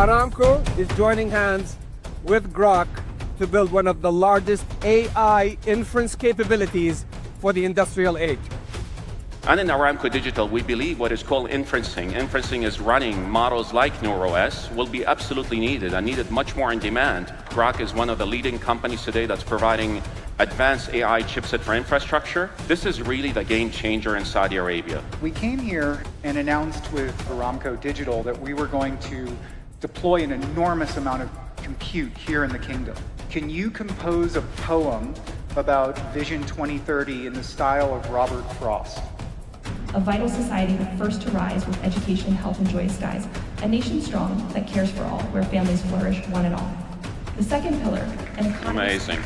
Aramco is joining hands with Groq to build one of the largest AI inference capabilities for the industrial age. And in Aramco Digital, we believe what is called inferencing. Inferencing is running models like NeuroS will be absolutely needed and needed much more in demand. Groq is one of the leading companies today that's providing advanced AI chipset for infrastructure. This is really the game changer in Saudi Arabia. We came here and announced with Aramco Digital that we were going to deploy an enormous amount of compute here in the kingdom. Can you compose a poem about Vision 2030 in the style of Robert Frost? A vital society, the first to rise with education, health, and joyous skies. A nation strong that cares for all, where families flourish, one and all. The second pillar, an economy. Amazing.